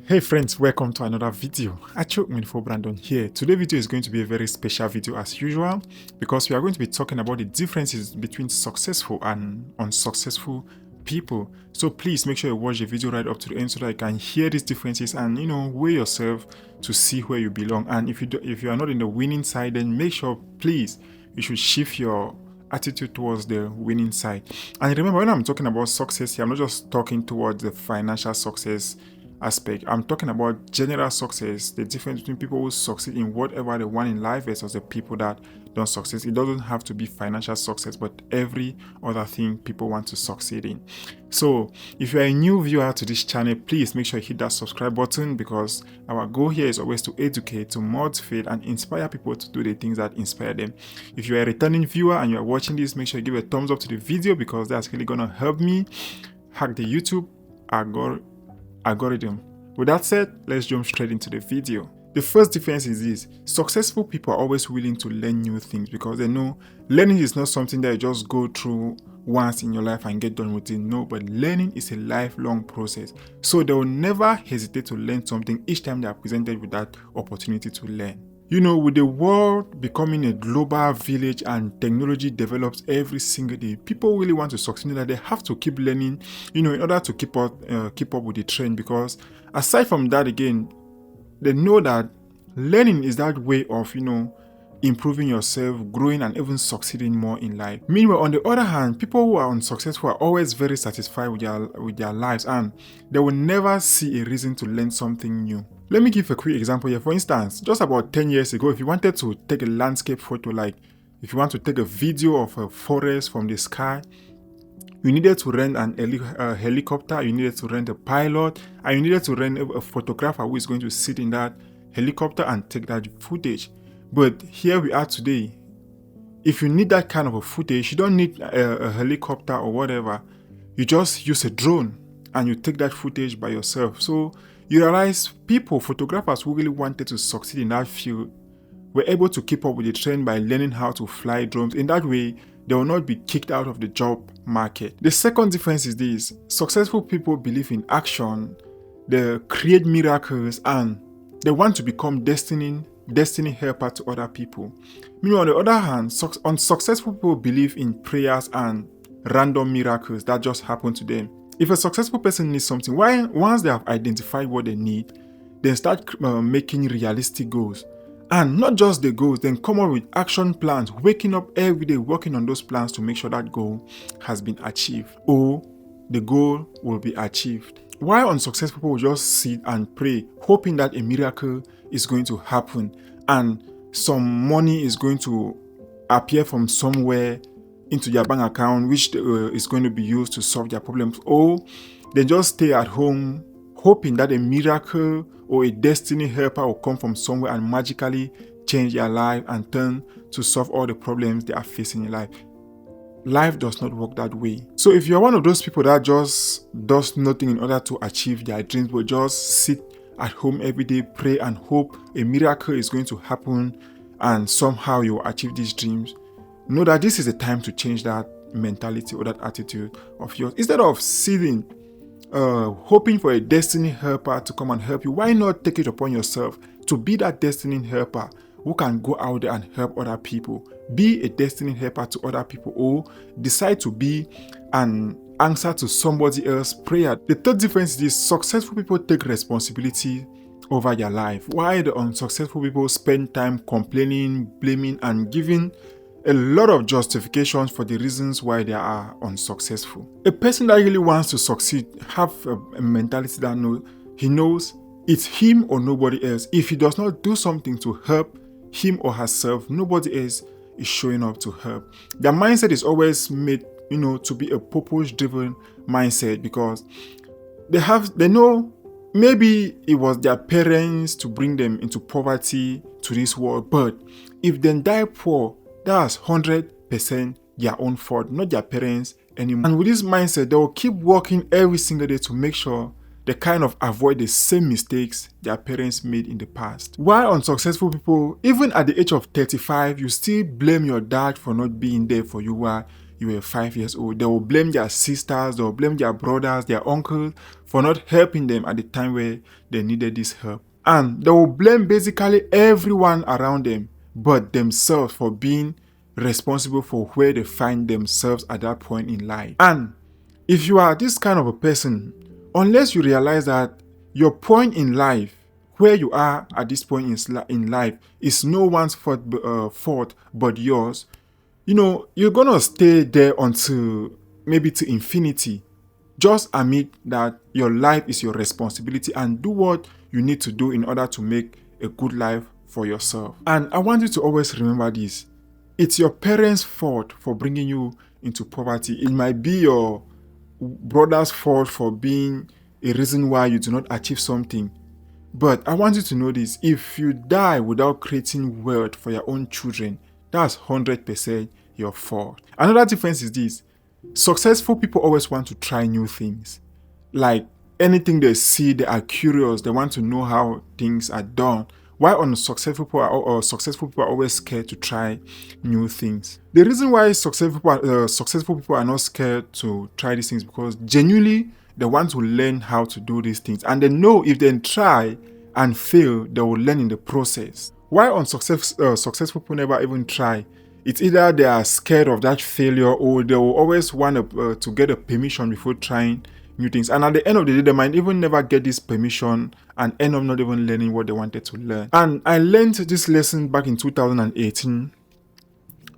Hey friends, welcome to another video. Brandon here. Today's video is going to be a very special video as usual because we are going to be talking about the differences between successful and unsuccessful people. So please make sure you watch the video right up to the end so that you can hear these differences and weigh yourself to see where you belong. And if you are not in the winning side, then make sure please you should shift your attitude towards the winning side. And remember, when I'm talking about success here, I'm not just talking towards the financial success aspect. I'm talking about general success, the difference between people who succeed in whatever they want in life versus the people that don't succeed. It doesn't have to be financial success, but every other thing people want to succeed in. So if you're a new viewer to this channel, please make sure you hit that subscribe button because our goal here is always to educate, to motivate and inspire people to do the things that inspire them. If you're a returning viewer and you're watching this, make sure you give a thumbs up to the video because that's really gonna help me hack the YouTube algorithm. With that said, let's jump straight into the video. The first difference is this: successful people are always willing to learn new things because they know learning is not something that you just go through once in your life and get done with it. No, but learning is a lifelong process. So they will never hesitate to learn something each time they are presented with that opportunity to learn. With the world becoming a global village and technology develops every single day, people really want to succeed that they have to keep learning, in order to keep up with the trend. Because aside from that, again, they know that learning is that way of, improving yourself, growing, and even succeeding more in life. Meanwhile, on the other hand, people who are unsuccessful are always very satisfied with their lives, and they will never see a reason to learn something new. Let me give a quick example here. For instance, just about 10 years ago, if you wanted to take a landscape photo, like if you want to take a video of a forest from the sky, you needed to rent a helicopter, you needed to rent a pilot, and you needed to rent a photographer who is going to sit in that helicopter and take that footage. But here we are today. If you need that kind of a footage, you don't need a helicopter or whatever. You just use a drone and you take that footage by yourself. So you realize photographers who really wanted to succeed in that field were able to keep up with the trend by learning how to fly drones. In that way, they will not be kicked out of the job market. The second difference is this: successful people believe in action, they create miracles, and they want to become destiny helper to other people. Meanwhile, on the other hand, unsuccessful people believe in prayers and random miracles that just happen to them. If a successful person needs something, once they have identified what they need, then start making realistic goals. And not just the goals, then come up with action plans, waking up every day, working on those plans to make sure that goal has been achieved or the goal will be achieved. While unsuccessful people will just sit and pray, hoping that a miracle is going to happen and some money is going to appear from somewhere into their bank account, which is going to be used to solve their problems, or they just stay at home hoping that a miracle or a destiny helper will come from somewhere and magically change their life and turn to solve all the problems they are facing in life. Life does not work that way. So if you're one of those people that just does nothing in order to achieve their dreams, but just sit at home every day, pray and hope a miracle is going to happen and somehow you will achieve these dreams, know that this is the time to change that mentality or that attitude of yours. Instead of sitting hoping for a destiny helper to come and help you, why not take it upon yourself to be that destiny helper who can go out there and help other people? Be a destiny helper to other people, or decide to be an answer to somebody else's prayer. The third difference is successful people take responsibility over their life, while the unsuccessful people spend time complaining, blaming, and giving a lot of justifications for the reasons why they are unsuccessful. A person that really wants to succeed have a mentality that he knows it's him or nobody else. If he does not do something to help him or herself, nobody else is showing up to help. Their mindset is always made, to be a purpose-driven mindset because they know maybe it was their parents to bring them into poverty to this world, but if they die poor, that's 100% their own fault, not their parents anymore. And with this mindset, they will keep working every single day to make sure they kind of avoid the same mistakes their parents made in the past. While unsuccessful people, even at the age of 35, you still blame your dad for not being there for you, while you were 5 years old. They will blame their sisters, they will blame their brothers, their uncles for not helping them at the time where they needed this help. And they will blame basically everyone around them but themselves for being responsible for where they find themselves at that point in life. And if you are this kind of a person, unless you realize that your point in life, where you are at this point in life, is no one's fault but yours, you're gonna stay there until maybe to infinity. Just admit that your life is your responsibility and do what you need to do in order to make a good life for yourself. And I want you to always remember this. It's your parents' fault for bringing you into poverty. It might be your brother's fault for being a reason why you do not achieve something. But I want you to know this. If you die without creating wealth for your own children, that's 100% your fault. Another difference is this. Successful people always want to try new things. Like anything they see, they are curious. They want to know how things are done. While unsuccessful people successful people are always scared to try new things. The reason why successful people are not scared to try these things is because genuinely they want to learn how to do these things. And they know if they try and fail, they will learn in the process. While successful people never even try, it's either they are scared of that failure or they will always want to get a permission before trying new things. And at the end of the day, they might even never get this permission and end up not even learning what they wanted to learn. And I learned this lesson back in 2018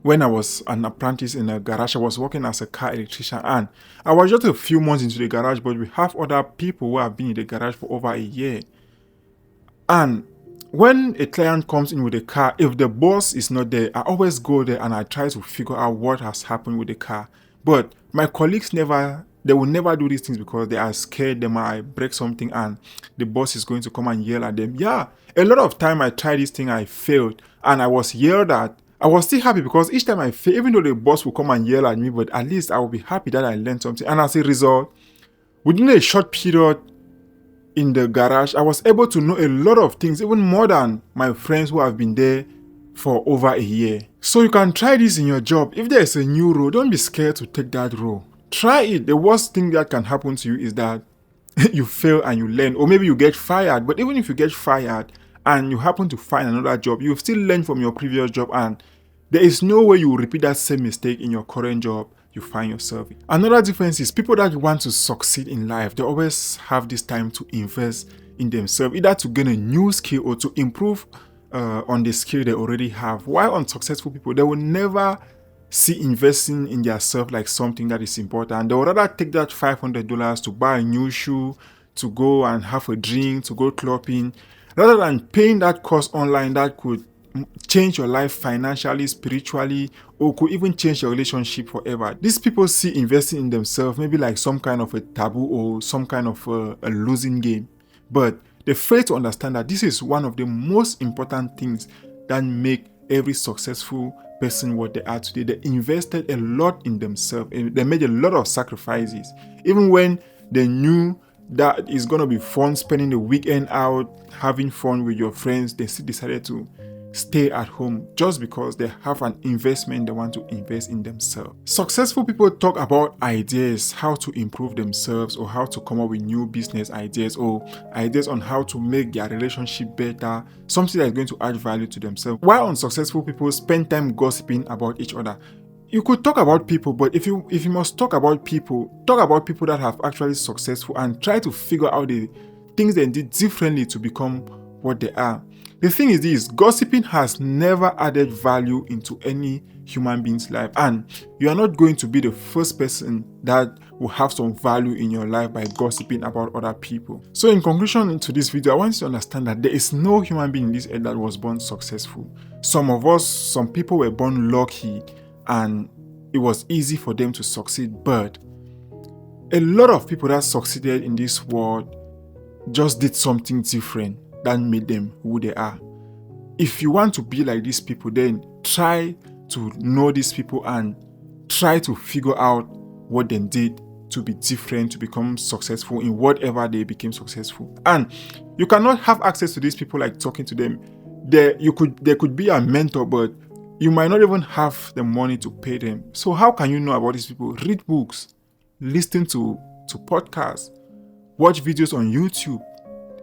when I was an apprentice in a garage. I was working as a car electrician and I was just a few months into the garage, but we have other people who have been in the garage for over a year. And when a client comes in with a car, if the boss is not there, I always go there and I try to figure out what has happened with the car. But my colleagues they will never do these things because they are scared they might break something and the boss is going to come and yell at them. Yeah, a lot of time I tried this thing, I failed and I was yelled at. I was still happy because each time I failed, even though the boss will come and yell at me, but at least I will be happy that I learned something. And as a result, within a short period in the garage, I was able to know a lot of things, even more than my friends who have been there for over a year. So you can try this in your job. If there is a new role, don't be scared to take that role. Try it. The worst thing that can happen to you is that you fail and you learn, or maybe you get fired. But even if you get fired and you happen to find another job, you've still learned from your previous job and there is no way you will repeat that same mistake in your current job you find yourself in. Another difference is people that want to succeed in life, they always have this time to invest in themselves, either to gain a new skill or to improve on the skill they already have. While unsuccessful people, they will never see investing in themselves like something that is important. They would rather take that $500 to buy a new shoe, to go and have a drink, to go clubbing, rather than paying that cost online that could change your life financially, spiritually, or could even change your relationship forever. These people see investing in themselves maybe like some kind of a taboo or some kind of a losing game. But they fail to understand that this is one of the most important things that make every successful person what they are today. They invested a lot in themselves. They made a lot of sacrifices. Even when they knew that it's going to be fun spending the weekend out, having fun with your friends, they still decided to stay at home just because they have an investment they want to invest in themselves. Successful people talk about ideas, how to improve themselves or how to come up with new business ideas or ideas on how to make their relationship better, something that is going to add value to themselves. While unsuccessful people spend time gossiping about each other. You could talk about people, but if you must talk about people that have actually successful and try to figure out the things they did differently to become what they are. The thing is this, gossiping has never added value into any human being's life, and you are not going to be the first person that will have some value in your life by gossiping about other people. So in conclusion to this video, I want you to understand that there is no human being in this earth that was born successful. Some people were born lucky and it was easy for them to succeed, but a lot of people that succeeded in this world just did something different that made them who they are. If you want to be like these people, then try to know these people and try to figure out what they did to be different, to become successful in whatever they became successful. And you cannot have access to these people like talking to them. There could be a mentor, but You might not even have the money to pay them. So how can you know about these people? Read books, listen to podcasts, watch videos on YouTube.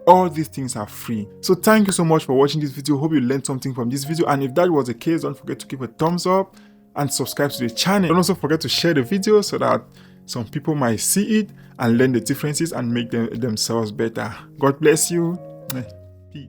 All these things are free. So thank you so much for watching this video. Hope you learned something from this video. And if that was the case, don't forget to give a thumbs up and subscribe to the channel. Don't also forget to share the video so that some people might see it and learn the differences and make themselves better. God bless you.